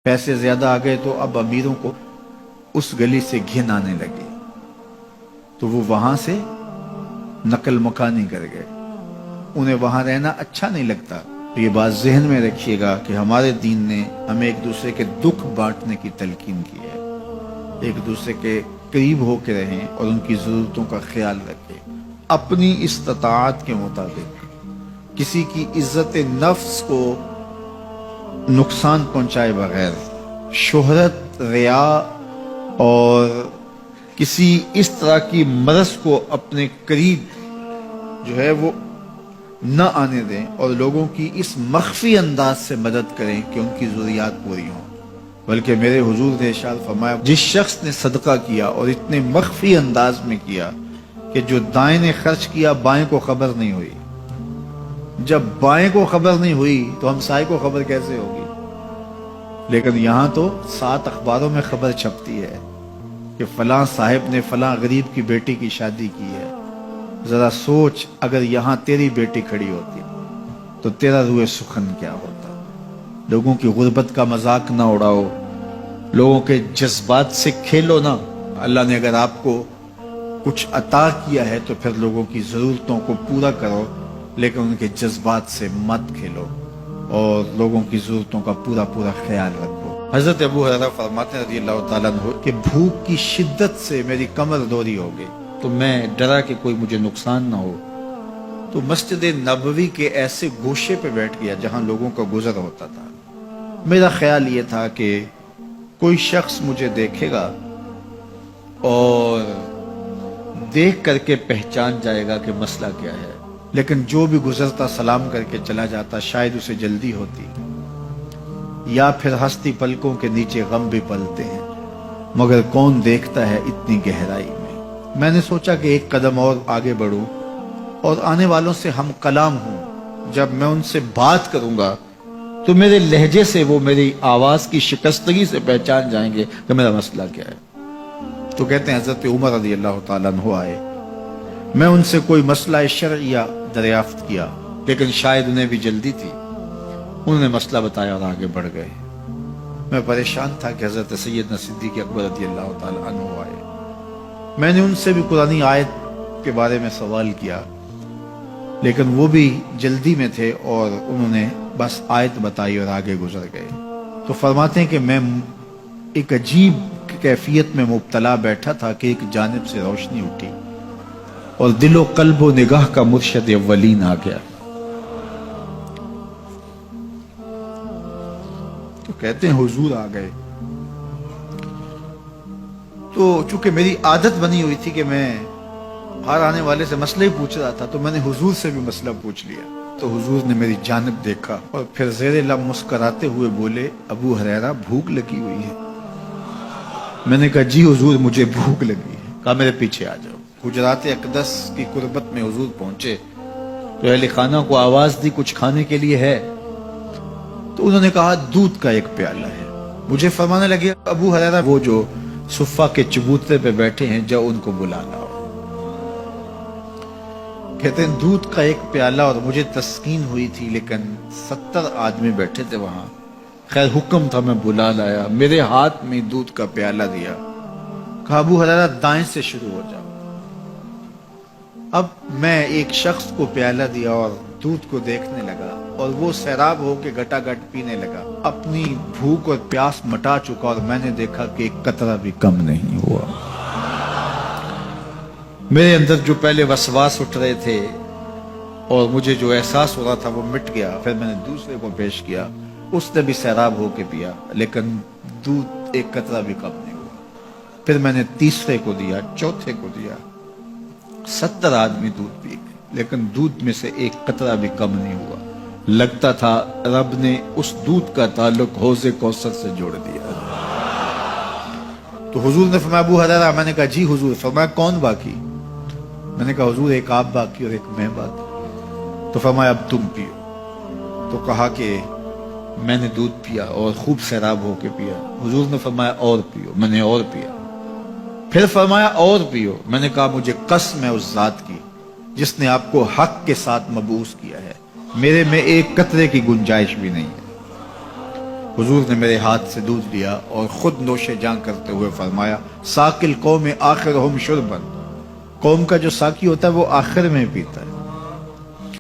پیسے زیادہ آ گئے تو اب امیروں کو اس گلی سے گھن آنے لگی تو وہ وہاں سے نقل مکانی کر گئے. انہیں وہاں رہنا اچھا نہیں لگتا. تو یہ بات ذہن میں رکھیے گا کہ ہمارے دین نے ہمیں ایک دوسرے کے دکھ بانٹنے کی تلقین کی ہے. ایک دوسرے کے قریب ہو کے رہیں اور ان کی ضرورتوں کا خیال رکھیں اپنی استطاعت کے مطابق. کسی کی عزت نفس کو نقصان پہنچائے بغیر شہرت، ریا اور کسی اس طرح کی مرض کو اپنے قریب جو ہے وہ نہ آنے دیں اور لوگوں کی اس مخفی انداز سے مدد کریں کہ ان کی ضروریات پوری ہوں. بلکہ میرے حضور نے ارشاد فرمایا جس شخص نے صدقہ کیا اور اتنے مخفی انداز میں کیا کہ جو دائیں نے خرچ کیا بائیں کو خبر نہیں ہوئی. جب بائیں کو خبر نہیں ہوئی تو ہمسائے کو خبر کیسے ہوگی؟ لیکن یہاں تو 7 اخباروں میں خبر چھپتی ہے کہ فلاں صاحب نے فلاں غریب کی بیٹی کی شادی کی ہے. ذرا سوچ اگر یہاں تیری بیٹی کھڑی ہوتی تو تیرا روح سخن کیا ہوتا. لوگوں کی غربت کا مذاق نہ اڑاؤ، لوگوں کے جذبات سے کھیلو نہ. اللہ نے اگر آپ کو کچھ عطا کیا ہے تو پھر لوگوں کی ضرورتوں کو پورا کرو، لیکن ان کے جذبات سے مت کھیلو اور لوگوں کی ضرورتوں کا پورا خیال رکھو. حضرت ابو ہریرہ فرماتے ہیں رضی اللہ تعالیٰ عنہ کہ بھوک کی شدت سے میری کمر دوری ہو گئی تو میں ڈرا کہ کوئی مجھے نقصان نہ ہو تو مسجد نبوی کے ایسے گوشے پہ بیٹھ گیا جہاں لوگوں کا گزر ہوتا تھا. میرا خیال یہ تھا کہ کوئی شخص مجھے دیکھے گا اور دیکھ کر کے پہچان جائے گا کہ مسئلہ کیا ہے، لیکن جو بھی گزرتا سلام کر کے چلا جاتا. شاید اسے جلدی ہوتی یا پھر ہستی پلکوں کے نیچے غم بھی پلتے ہیں، مگر کون دیکھتا ہے اتنی گہرائی میں. میں نے سوچا کہ ایک قدم اور آگے بڑھوں اور آنے والوں سے ہم کلام ہوں. جب میں ان سے بات کروں گا تو میرے لہجے سے وہ میری آواز کی شکستگی سے پہچان جائیں گے کہ میرا مسئلہ کیا ہے. تو کہتے ہیں حضرت عمر رضی اللہ تعالیٰ عنہ آئے. میں ان سے کوئی مسئلہ شرعیہ دریافت کیا، لیکن شاید انہیں بھی جلدی تھی. انہوں نے مسئلہ بتایا اور آگے بڑھ گئے. میں پریشان تھا کہ حضرت سیدنا صدیق اکبر رضی اللہ تعالیٰ عنہ آئے. میں نے ان سے بھی قرآنی آیت کے بارے میں سوال کیا، لیکن وہ بھی جلدی میں تھے اور انہوں نے بس آیت بتائی اور آگے گزر گئے. تو فرماتے ہیں کہ میں ایک عجیب کیفیت میں مبتلا بیٹھا تھا کہ ایک جانب سے روشنی اٹھی اور دل و قلب و نگاہ کا مرشد اولین آ گیا. تو کہتے ہیں حضور آ گئے. تو چونکہ میری عادت بنی ہوئی تھی کہ میں ہر آنے والے سے مسئلہ ہی پوچھ رہا تھا، تو میں نے حضور سے بھی مسئلہ پوچھ لیا. تو حضور نے میری جانب دیکھا اور پھر زیر لب مسکراتے ہوئے بولے ابو ہریرہ بھوک لگی ہوئی ہے. میں نے کہا جی حضور مجھے بھوک لگی ہے. کہا میرے پیچھے آ جاؤ. حجرات اقدس کی قربت میں حضور پہنچے تو اہل خانہ کو آواز دی کچھ کھانے کے لیے ہے؟ تو انہوں نے کہا دودھ کا ایک پیالہ ہے. مجھے فرمانے لگے ابو ہریرہ وہ جو صفہ کے چبوترے پہ بیٹھے ہیں جاؤ ان کو بلا لاؤ. کہتے ہیں دودھ کا ایک پیالہ اور مجھے تسکین ہوئی تھی، لیکن 70 آدمی بیٹھے تھے وہاں. خیر حکم تھا میں بلا لایا. میرے ہاتھ میں دودھ کا پیالہ دیا. کہا ابو ہریرہ دائیں سے شروع ہو جاؤ. اب میں ایک شخص کو پیالہ دیا اور دودھ کو دیکھنے لگا اور وہ سیراب ہو کے گٹا گٹ پینے لگا. اپنی بھوک اور پیاس مٹا چکا اور میں نے دیکھا کہ ایک قطرہ بھی کم نہیں ہوا. میرے اندر جو پہلے وسواس اٹھ رہے تھے اور مجھے جو احساس ہو رہا تھا وہ مٹ گیا. پھر میں نے دوسرے کو پیش کیا، اس نے بھی سیراب ہو کے پیا، لیکن دودھ ایک قطرہ بھی کم نہیں ہوا. پھر میں نے تیسرے کو دیا، چوتھے کو دیا. 70 آدمی دودھ پی گئے، لیکن دودھ میں سے ایک قطرہ بھی کم نہیں ہوا. لگتا تھا رب نے اس دودھ کا تعلق حوض کوثر سے جوڑ دیا. تو حضور نے فرمایا ابو ہریرہ. میں نے کہا جی حضور. فرمایا کون باقی؟ میں نے کہا حضور ایک آپ باقی اور ایک میں باقی. تو فرمایا اب تم پیو. تو کہا کہ میں نے دودھ پیا اور خوب سیراب ہو کے پیا. حضور نے فرمایا اور پیو. میں نے اور پیا. پھر فرمایا اور پیو. میں نے کہا مجھے قسم ہے اس ذات کی جس نے آپ کو حق کے ساتھ مبعوث کیا ہے، میرے میں ایک قطرے کی گنجائش بھی نہیں ہے. حضور نے میرے ہاتھ سے دودھ لیا اور خود نوش جاں کرتے ہوئے فرمایا ساقی القوم آخرہم شربن، قوم کا جو ساقی ہوتا ہے وہ آخر میں پیتا ہے،